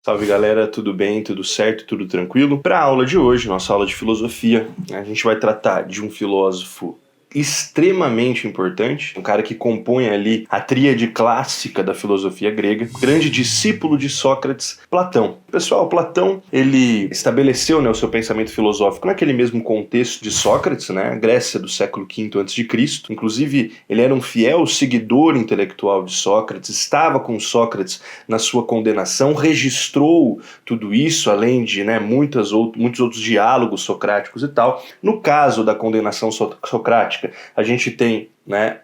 Salve galera, tudo bem, tudo certo, tudo tranquilo? Para a aula de hoje, nossa aula de filosofia, a gente vai tratar de um filósofo extremamente importante, um cara que compõe ali a tríade clássica da filosofia grega, grande discípulo de Sócrates, Platão. Pessoal, Platão, ele estabeleceu, o seu pensamento filosófico naquele mesmo contexto de Sócrates, Grécia do século V a.C. Inclusive, ele era um fiel seguidor intelectual de Sócrates, estava com Sócrates na sua condenação, registrou tudo isso, além de muitos outros diálogos socráticos e tal. No caso da condenação socrática, a gente tem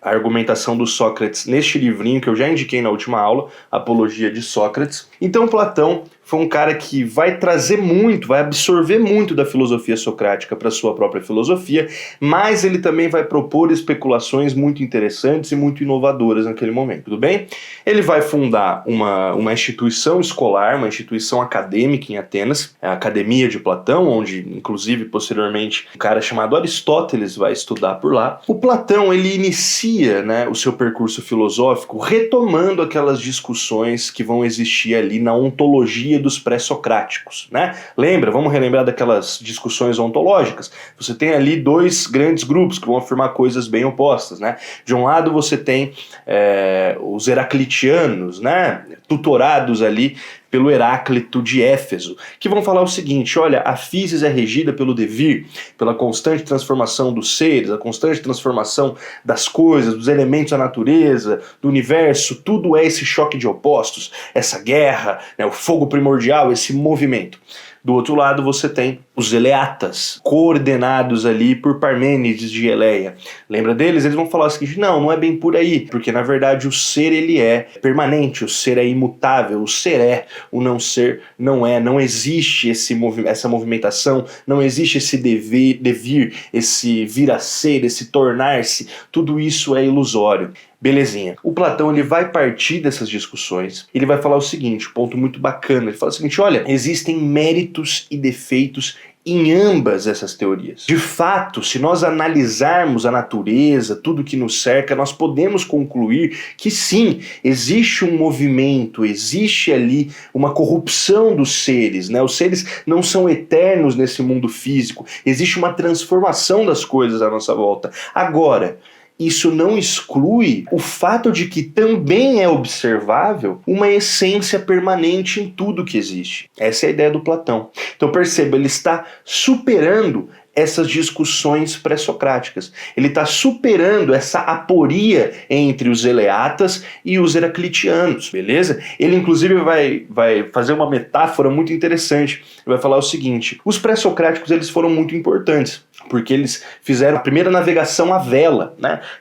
a argumentação do Sócrates neste livrinho que eu já indiquei na última aula, Apologia de Sócrates. Então Platão foi um cara que vai trazer muito, vai absorver muito da filosofia socrática para sua própria filosofia, mas ele também vai propor especulações muito interessantes e muito inovadoras naquele momento, tudo bem? Ele vai fundar uma instituição escolar, uma instituição acadêmica em Atenas, a Academia de Platão, onde inclusive posteriormente um cara chamado Aristóteles vai estudar por lá. O Platão, ele inicia o seu percurso filosófico retomando aquelas discussões que vão existir ali na ontologia dos pré-socráticos, Lembra? Vamos relembrar daquelas discussões ontológicas? Você tem ali dois grandes grupos que vão afirmar coisas bem opostas, De um lado você tem os heraclitianos, tutorados ali pelo Heráclito de Éfeso, que vão falar o seguinte: olha, a physis é regida pelo devir, pela constante transformação dos seres, a constante transformação das coisas, dos elementos da natureza, do universo, tudo é esse choque de opostos, essa guerra, o fogo primordial, esse movimento. Do outro lado você tem os eleatas, coordenados ali por Parmênides de Eleia. Lembra deles? Eles vão falar o seguinte: não é bem por aí, porque na verdade o ser ele é permanente, o ser é imutável, o ser é, o não ser não é, não existe essa movimentação, não existe esse devir, esse vir a ser, esse tornar-se, tudo isso é ilusório. Belezinha. O Platão ele vai partir dessas discussões, ele vai falar o seguinte, ponto muito bacana, ele fala o seguinte: olha, existem méritos e defeitos em ambas essas teorias. De fato, se nós analisarmos a natureza, tudo que nos cerca, nós podemos concluir que sim, existe um movimento, existe ali uma corrupção dos seres, Os seres não são eternos nesse mundo físico, existe uma transformação das coisas à nossa volta. Agora, isso não exclui o fato de que também é observável uma essência permanente em tudo que existe. Essa é a ideia do Platão. Então perceba, ele está superando essas discussões pré-socráticas. Ele está superando essa aporia entre os eleatas e os heraclitianos, beleza? Ele inclusive vai fazer uma metáfora muito interessante. Ele vai falar o seguinte: os pré-socráticos eles foram muito importantes, porque eles fizeram a primeira navegação à vela,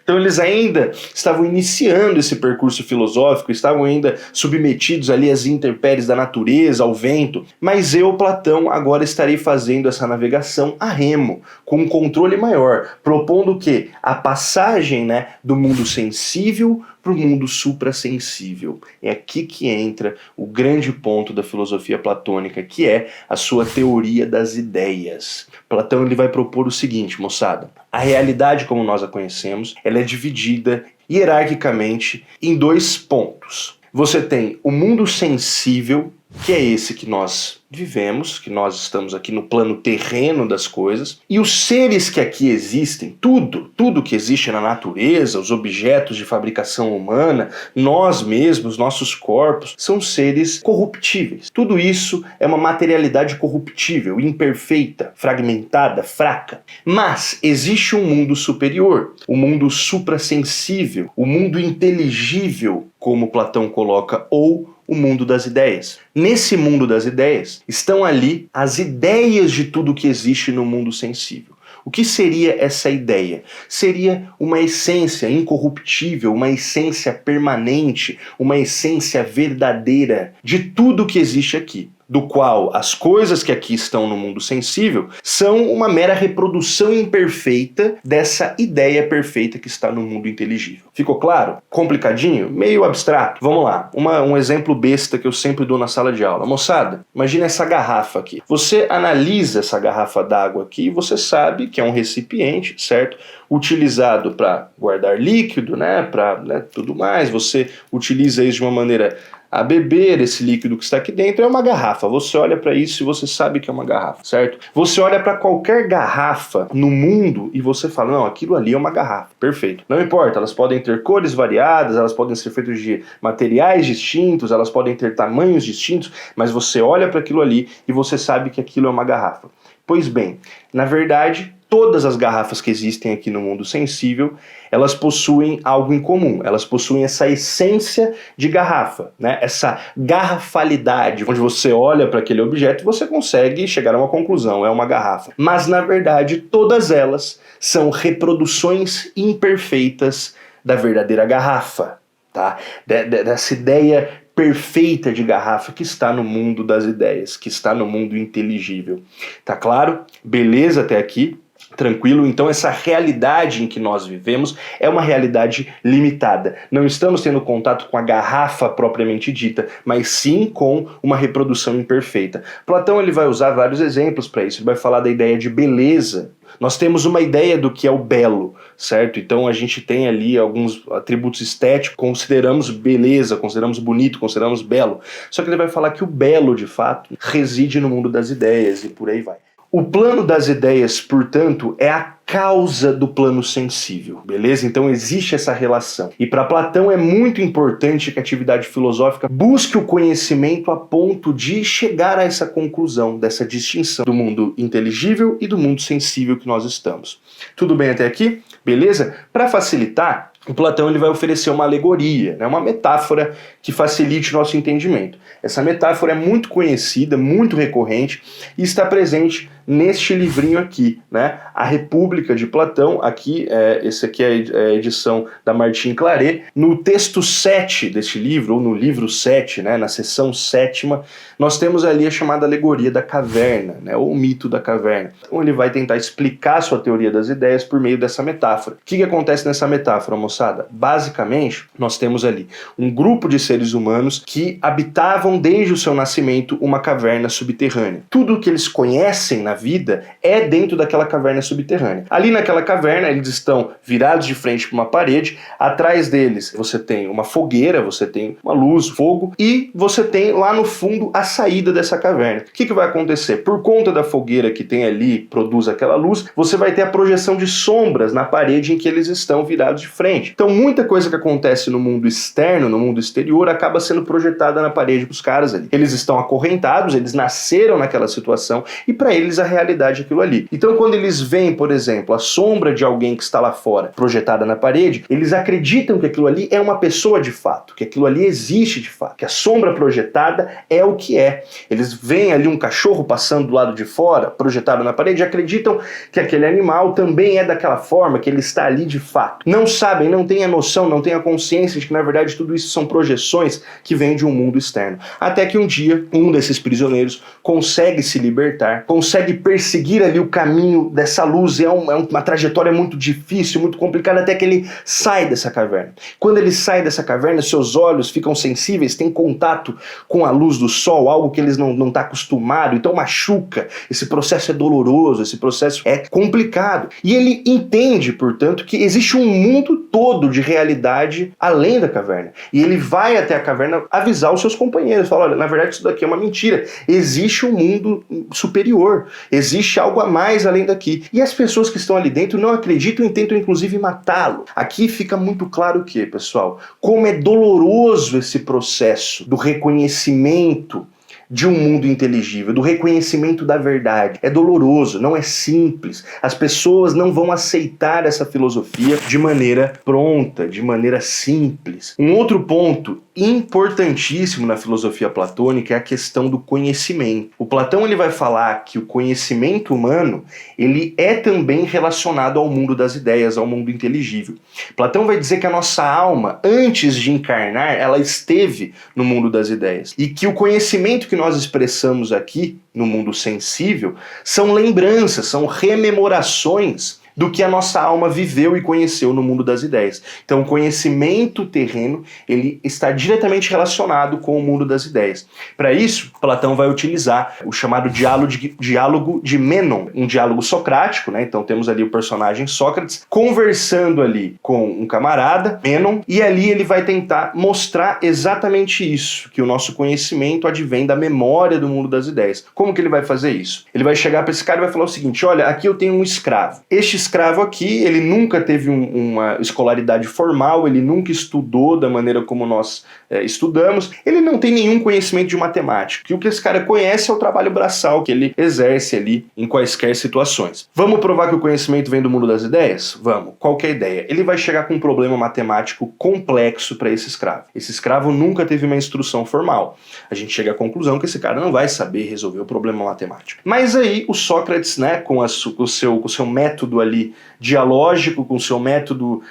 Então eles ainda estavam iniciando esse percurso filosófico, estavam ainda submetidos ali às intempéries da natureza, ao vento. Mas eu, Platão, agora estarei fazendo essa navegação a remo, com um controle maior, propondo o quê? A passagem do mundo sensível para o mundo suprassensível. É aqui que entra o grande ponto da filosofia platônica, que é a sua teoria das ideias. Platão ele vai propor o seguinte, moçada: a realidade como nós a conhecemos, ela é dividida hierarquicamente em dois pontos. Você tem o mundo sensível, que é esse que nós vivemos, que nós estamos aqui no plano terreno das coisas, e os seres que aqui existem, tudo que existe na natureza, os objetos de fabricação humana, nós mesmos, nossos corpos, são seres corruptíveis. Tudo isso é uma materialidade corruptível, imperfeita, fragmentada, fraca. Mas existe um mundo superior, o mundo suprassensível, o mundo inteligível, como Platão coloca, ou o mundo das ideias. Nesse mundo das ideias estão ali as ideias de tudo que existe no mundo sensível. O que seria essa ideia? Seria uma essência incorruptível, uma essência permanente, uma essência verdadeira de tudo que existe aqui, do qual as coisas que aqui estão no mundo sensível são uma mera reprodução imperfeita dessa ideia perfeita que está no mundo inteligível. Ficou claro? Complicadinho? Meio abstrato? Vamos lá, um exemplo besta que eu sempre dou na sala de aula. Moçada, imagina essa garrafa aqui. Você analisa essa garrafa d'água aqui e você sabe que é um recipiente, certo? Utilizado para guardar líquido, para tudo mais. Você utiliza isso de uma maneira a beber esse líquido que está aqui dentro é uma garrafa. Você olha para isso e você sabe que é uma garrafa, certo? Você olha para qualquer garrafa no mundo e você fala, não, aquilo ali é uma garrafa. Perfeito. Não importa, elas podem ter cores variadas, elas podem ser feitas de materiais distintos, elas podem ter tamanhos distintos, mas você olha para aquilo ali e você sabe que aquilo é uma garrafa. Pois bem, na verdade, todas as garrafas que existem aqui no mundo sensível, elas possuem algo em comum, elas possuem essa essência de garrafa, né? Essa garrafalidade, onde você olha para aquele objeto e você consegue chegar a uma conclusão, é uma garrafa. Mas, na verdade, todas elas são reproduções imperfeitas da verdadeira garrafa, tá? Dessa ideia perfeita de garrafa que está no mundo das ideias, que está no mundo inteligível. Tá claro? Beleza até aqui? Tranquilo? Então essa realidade em que nós vivemos é uma realidade limitada. Não estamos tendo contato com a garrafa propriamente dita, mas sim com uma reprodução imperfeita. Platão ele vai usar vários exemplos para isso. Ele vai falar da ideia de beleza. Nós temos uma ideia do que é o belo, certo? Então a gente tem ali alguns atributos estéticos, consideramos beleza, consideramos bonito, consideramos belo. Só que ele vai falar que o belo, de fato, reside no mundo das ideias e por aí vai. O plano das ideias, portanto, é a causa do plano sensível, beleza? Então existe essa relação. E para Platão é muito importante que a atividade filosófica busque o conhecimento a ponto de chegar a essa conclusão, dessa distinção do mundo inteligível e do mundo sensível que nós estamos. Tudo bem até aqui? Beleza? Para facilitar, o Platão ele vai oferecer uma alegoria, né? Uma metáfora que facilite o nosso entendimento. Essa metáfora é muito conhecida, muito recorrente e está presente neste livrinho aqui, né? A República de Platão. Aqui, esse aqui é a edição da Martin Claret. No texto 7 deste livro, ou no livro 7, né? Na seção 7ª, nós temos ali a chamada alegoria da caverna, né? Ou o mito da caverna. Então ele vai tentar explicar sua teoria das ideias por meio dessa metáfora. O que acontece nessa metáfora, moçada? Basicamente, nós temos ali um grupo de seres humanos que habitavam desde o seu nascimento uma caverna subterrânea. Tudo o que eles conhecem na vida é dentro daquela caverna subterrânea. Ali naquela caverna, eles estão virados de frente para uma parede, atrás deles você tem uma fogueira, você tem uma luz, fogo, e você tem lá no fundo a saída dessa caverna. O que vai acontecer? Por conta da fogueira que tem ali, produz aquela luz, você vai ter a projeção de sombras na parede em que eles estão virados de frente. Então muita coisa que acontece no mundo externo, no mundo exterior, acaba sendo projetada na parede dos caras ali. Eles estão acorrentados, eles nasceram naquela situação e para eles a realidade é aquilo ali. Então quando eles veem, por exemplo, a sombra de alguém que está lá fora projetada na parede, eles acreditam que aquilo ali é uma pessoa de fato, que aquilo ali existe de fato, que a sombra projetada é o que é. Eles veem ali um cachorro passando do lado de fora, projetado na parede, e acreditam que aquele animal também é daquela forma, que ele está ali de fato. Não sabem, não têm a noção, não têm a consciência de que na verdade tudo isso são projeções que vêm de um mundo externo. Até que um dia, um desses prisioneiros consegue se libertar, consegue perseguir ali o caminho dessa luz, é uma trajetória muito difícil, muito complicada, até que ele sai dessa caverna. Quando ele sai dessa caverna, seus olhos ficam sensíveis, têm contato com a luz do sol, algo que eles não estão acostumados, então machuca, esse processo é doloroso, esse processo é complicado. E ele entende, portanto, que existe um mundo todo de realidade além da caverna. E ele vai até a caverna avisar os seus companheiros, fala, olha, na verdade isso daqui é uma mentira, existe um mundo superior, existe algo a mais além daqui. E as pessoas que estão ali dentro não acreditam e tentam inclusive matá-lo. Aqui fica muito claro o que, pessoal? Como é doloroso esse processo do reconhecimento de um mundo inteligível, do reconhecimento da verdade. É doloroso, não é simples. As pessoas não vão aceitar essa filosofia de maneira pronta, de maneira simples. Um outro ponto importantíssimo na filosofia platônica é a questão do conhecimento. O Platão ele vai falar que o conhecimento humano ele é também relacionado ao mundo das ideias, ao mundo inteligível. Platão vai dizer que a nossa alma, antes de encarnar, ela esteve no mundo das ideias. E que o conhecimento que nós expressamos aqui, no mundo sensível, são lembranças, são rememorações do que a nossa alma viveu e conheceu no mundo das ideias. Então o conhecimento terreno, ele está diretamente relacionado com o mundo das ideias. Para isso, Platão vai utilizar o chamado diálogo de Mênon, um diálogo socrático, né? Então temos ali o personagem Sócrates conversando ali com um camarada, Mênon, e ali ele vai tentar mostrar exatamente isso, que o nosso conhecimento advém da memória do mundo das ideias. Como que ele vai fazer isso? Ele vai chegar para esse cara e vai falar o seguinte: olha, aqui eu tenho um escravo. Este escravo aqui, ele nunca teve uma escolaridade formal, ele nunca estudou da maneira como nós estudamos, ele não tem nenhum conhecimento de matemática. O que esse cara conhece é o trabalho braçal que ele exerce ali em quaisquer situações. Vamos provar que o conhecimento vem do mundo das ideias? Vamos. Qual que é a ideia? Ele vai chegar com um problema matemático complexo para esse escravo. Esse escravo nunca teve uma instrução formal. A gente chega à conclusão que esse cara não vai saber resolver o problema matemático. Mas aí o Sócrates, né, com o seu método ali dialógico, com o seu método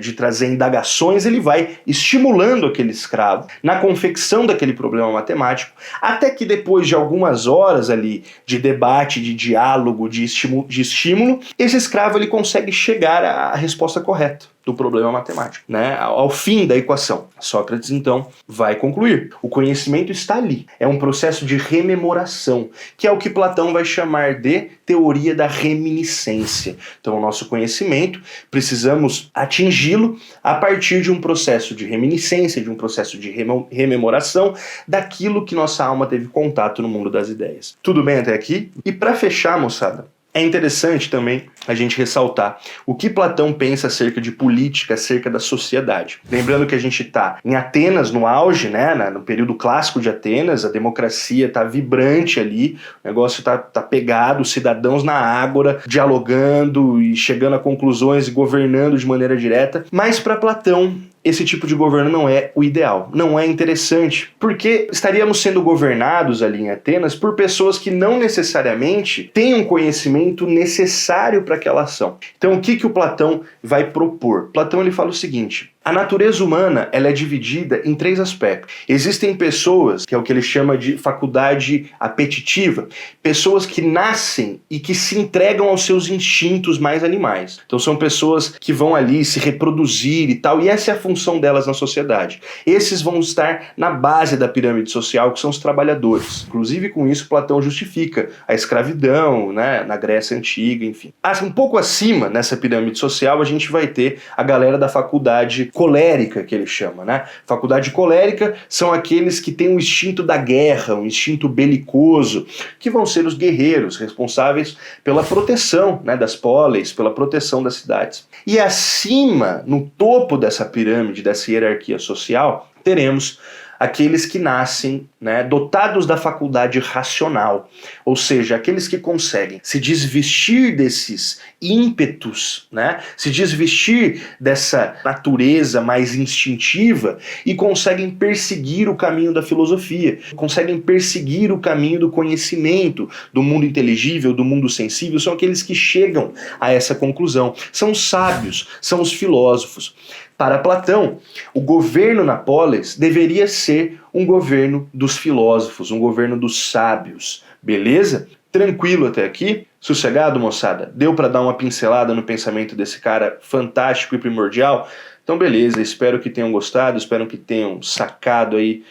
de trazer indagações, ele vai estimulando aquele escravo na confecção daquele problema matemático, até que depois de algumas horas ali de debate, de diálogo, de estímulo, esse escravo ele consegue chegar à resposta correta do problema matemático, né? Ao fim da equação. Sócrates, então, vai concluir. O conhecimento está ali. É um processo de rememoração, que é o que Platão vai chamar de teoria da reminiscência. Então, o nosso conhecimento, precisamos atingi-lo a partir de um processo de reminiscência, de um processo de rememoração daquilo que nossa alma teve contato no mundo das ideias. Tudo bem até aqui? E para fechar, moçada, é interessante também a gente ressaltar o que Platão pensa acerca de política, acerca da sociedade. Lembrando que a gente está em Atenas, no auge, né, no período clássico de Atenas, a democracia está vibrante ali, o negócio está pegado, os cidadãos na ágora, dialogando e chegando a conclusões e governando de maneira direta. Mas para Platão, esse tipo de governo não é o ideal, não é interessante, porque estaríamos sendo governados ali em Atenas por pessoas que não necessariamente têm um conhecimento necessário para aquela ação. Então o que o Platão vai propor? Platão ele fala o seguinte: a natureza humana ela é dividida em 3 aspectos. Existem pessoas, que é o que ele chama de faculdade apetitiva, pessoas que nascem e que se entregam aos seus instintos mais animais. Então são pessoas que vão ali se reproduzir e tal, e essa é a função delas na sociedade. Esses vão estar na base da pirâmide social, que são os trabalhadores. Inclusive com isso Platão justifica a escravidão, né, na Grécia Antiga, enfim. Um pouco acima, nessa pirâmide social, a gente vai ter a galera da faculdade colérica, que ele chama, né? Faculdade colérica são aqueles que têm um instinto da guerra, um instinto belicoso, que vão ser os guerreiros responsáveis pela proteção, né, das polis, pela proteção das cidades. E acima, no topo dessa pirâmide, dessa hierarquia social, teremos aqueles que nascem, né, dotados da faculdade racional, ou seja, aqueles que conseguem se desvestir desses ímpetos, né, se desvestir dessa natureza mais instintiva e conseguem perseguir o caminho da filosofia, conseguem perseguir o caminho do conhecimento, do mundo inteligível, do mundo sensível. São aqueles que chegam a essa conclusão, são os sábios, são os filósofos. Para Platão, o governo na polis deveria ser um governo dos filósofos, um governo dos sábios, beleza? Tranquilo até aqui? Sossegado, moçada? Deu para dar uma pincelada no pensamento desse cara fantástico e primordial? Então beleza, espero que tenham gostado, espero que tenham sacado aí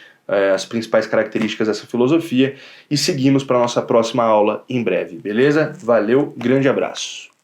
as principais características dessa filosofia e seguimos para a nossa próxima aula em breve, beleza? Valeu, grande abraço!